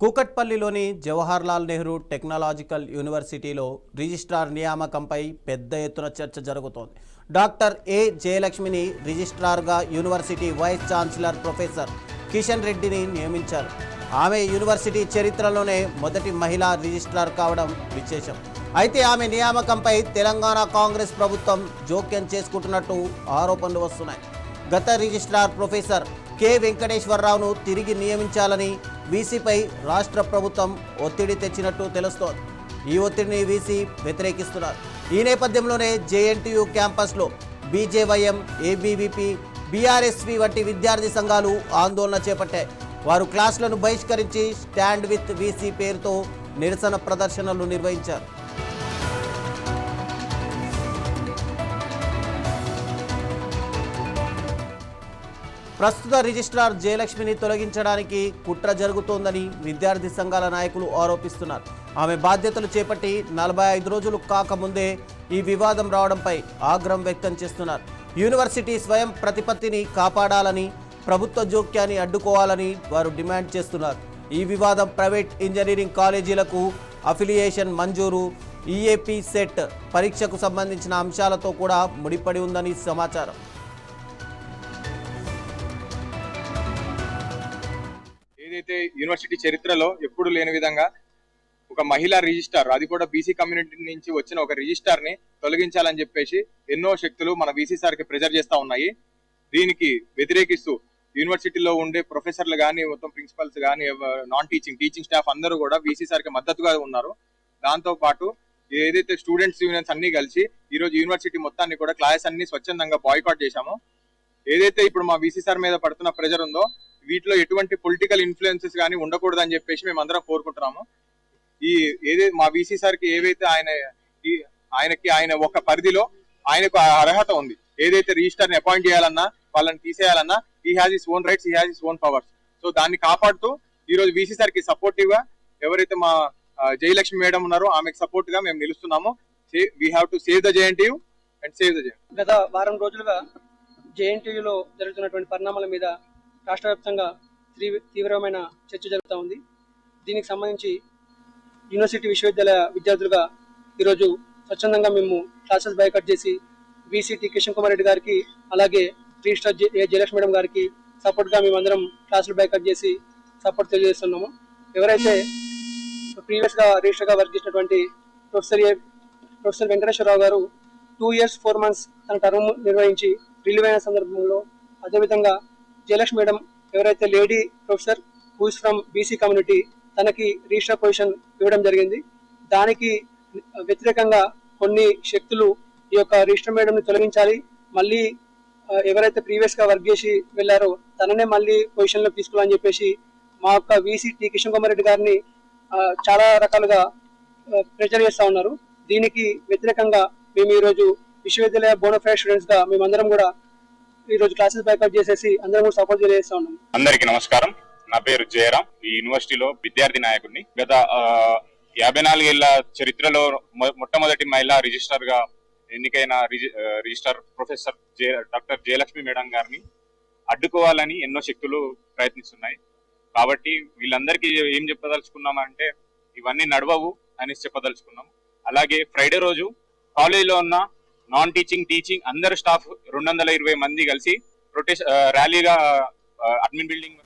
కూకట్పల్లిలోని Jawaharlal Nehru technological యూనివర్సిటీలో registrar నియామకంపై పెద్ద ఎత్తున చర్చ జరుగుతోంది. డాక్టర్ ఏ జయలక్ష్మిని రిజిస్ట్రార్గా university vice chancellor professor Kishan రెడ్డిని నియమించారు. ఆమె యూనివర్సిటీ చరిత్రలోనే మొదటి మహిళా రిజిస్ట్రార్ కావడం విశేషం. అయితే ఆమె నియామకంపై తెలంగాణ కాంగ్రెస్ ప్రభుత్వం జోక్యం చేసుకుంటున్నట్టు ఆరోపణలు వస్తున్నాయి. గత రిజిస్ట్రార్ ప్రొఫెసర్ కె వెంకటేశ్వరరావును తిరిగి నియమించాలని వీసీపై రాష్ట్ర ప్రభుత్వం ఒత్తిడి తెచ్చినట్టు తెలుస్తోంది. ఈ ఒత్తిడిని వీసీ వ్యతిరేకిస్తున్నారు. ఈ నేపథ్యంలోనే జేఎన్టీయూ క్యాంపస్లో బీజేవైఎం, ఏబీవీపీ, బీఆర్ఎస్వి వంటి విద్యార్థి సంఘాలు ఆందోళన చేపట్టాయి. వారు క్లాసులను బహిష్కరించి స్టాండ్ విత్ వీసీ పేరుతో నిరసన ప్రదర్శనలు నిర్వహించారు. ప్రస్తుత రిజిస్ట్రార్ జయలక్ష్మిని తొలగించడానికి కుట్ర జరుగుతోందని విద్యార్థి సంఘాల నాయకులు ఆరోపిస్తున్నారు. ఆమె బాధ్యతలు చేపట్టి 45 రోజులు కాకముందే ఈ వివాదం రావడంపై ఆగ్రహం వ్యక్తం చేస్తున్నారు. యూనివర్సిటీ స్వయం ప్రతిపత్తిని కాపాడాలని, ప్రభుత్వ జోక్యాన్ని అడ్డుకోవాలని వారు డిమాండ్ చేస్తున్నారు. ఈ వివాదం ప్రైవేట్ ఇంజనీరింగ్ కాలేజీలకు అఫిలియేషన్ మంజూరు, ఈఏపీ సెట్ పరీక్షకు సంబంధించిన అంశాలతో కూడా ముడిపడి ఉందని సమాచారం. ఏదైతే యూనివర్సిటీ చరిత్రలో ఎప్పుడు లేని విధంగా ఒక మహిళా రిజిస్ట్రార్, అది కూడా బీసీ కమ్యూనిటీ నుంచి వచ్చిన ఒక రిజిస్ట్రార్ ని తొలగించాలని చెప్పేసి ఎన్నో శక్తులు మన బీసీ సార్కి ప్రెజర్ చేస్తా ఉన్నాయి. దీనికి వ్యతిరేకిస్తూ యూనివర్సిటీలో ఉండే ప్రొఫెసర్లు కానీ, మొత్తం ప్రిన్సిపల్స్ కానీ, నాన్ టీచింగ్ స్టాఫ్ అందరూ కూడా బీసీ సార్కి మద్దతుగా ఉన్నారు. దాంతో పాటు ఏదైతే స్టూడెంట్స్ యూనియన్స్ అన్ని కలిసి ఈ రోజు యూనివర్సిటీ మొత్తాన్ని కూడా క్లాస్ అన్ని స్వచ్ఛందంగా బాయ్కాట్ చేశాము. ఏదైతే ఇప్పుడు మా బీసీ సార్ మీద పడుతున్న ప్రెజర్ ఉందో వీటిలో ఎటువంటి పొలిటికల్ ఇన్ఫ్లుయెన్సెస్ కానీ ఉండకూడదని చెప్పేసి మేము అందరం కోరుకుంటున్నాము. ఏదైతే మా బీసీ సార్కి ఏవైతే ఆయన ఒక పరిధిలో ఆయనకు అర్హత ఉంది. ఏదైతే రిజిస్టర్ ని అపాయింట్ చేయాలన్నా, వాళ్ళని తీసేయాలన్నా, he has his own rights, he has his own powers. So దాన్ని కాపాడుతూ ఈ రోజు బీసీ సార్కి సపోర్టివ్ గా ఎవరైతే మా జయలక్ష్మి మేడం ఉన్నారో ఆమెకు సపోర్ట్ గా మేము నిలుస్తున్నాము. We have to save the JNTU and save the JNTU. గత వారం రోజులుగా జేఎన్టీయూలో జరుగుతున్నటువంటి పరిణామాల మీద రాష్ట్ర వ్యాప్తంగా తీవ్రమైన చర్చ జరుగుతూ ఉంది. దీనికి సంబంధించి యూనివర్సిటీ విశ్వవిద్యాలయ విద్యార్థులుగా ఈరోజు స్వచ్ఛందంగా మేము క్లాసెస్ బైకట్ చేసి వీసీటీ కిషన్ కుమార్ రెడ్డి గారికి, అలాగే రిజిస్ట్రార్ జయలక్ష్మి మేడం గారికి సపోర్ట్గా మేమందరం క్లాసులు బైకట్ చేసి సపోర్ట్ తెలియజేస్తున్నాము. ఎవరైతే ప్రీవియస్గా రిజిస్టర్గా వర్క్ చేసినటువంటి ప్రొఫెసర్ వెంకటేశ్వరరావు గారు 2 years 4 months తన టర్మ్ నిర్వహించి రిలీవ్ అయిన సందర్భంలో, అదేవిధంగా జయలక్ష్మి మేడం ఎవరైతే lady professor who is from BC community, తనకి రిజిస్టర్ పొజిషన్ ఇవ్వడం జరిగింది. దానికి వ్యతిరేకంగా కొన్ని శక్తులు ఈ యొక్క రిజిస్టర్ మేడం ని తొలగించాలి, మళ్ళీ ఎవరైతే ప్రీవియస్ గా వర్క్ చేసి వెళ్లారో తననే మళ్ళీ పొజిషన్ లో తీసుకోవాలని చెప్పేసి మా యొక్క వీసీ టి కిషన్ కుమార్ రెడ్డి గారిని చాలా రకాలుగా ప్రెజర్ చేస్తా ఉన్నారు. దీనికి వ్యతిరేకంగా మేము ఈ రోజు విశ్వవిద్యాలయ బోనఫైడ్ స్టూడెంట్స్ గా మేమందరం కూడా ఈ రోజు క్లాసెస్ బైకౌట్ చేసేసి అందరం కూడా సపోర్ట్ చేస్తా ఉన్నాం. అందరికీ నమస్కారం. నా పేరు జయరాం. ఈ యూనివర్సిటీలో విద్యార్థి నాయకుడిని. గత 54 ఏళ్ల చరిత్రలో మొట్టమొదటి మహిళా రిజిస్ట్రార్ గా ఎన్నికైన registrar professor doctor Jayalakshmi madam గారిని అడ్డుకోవాలని ఎన్నో శక్తులు ప్రయత్నిస్తున్నాయి. కాబట్టి వీళ్ళందరికీ ఏం చెప్పదలుచుకున్నామంటే ఇవన్నీ నడవవు అని చెప్పదలుచుకున్నాం. అలాగే ఫ్రైడే రోజు కాలేజీలో ఉన్న నాన్ టీచింగ్ అందరు స్టాఫ్ 220 మంది కలిసి ర్యాలీగా అడ్మిన్ బిల్డింగ్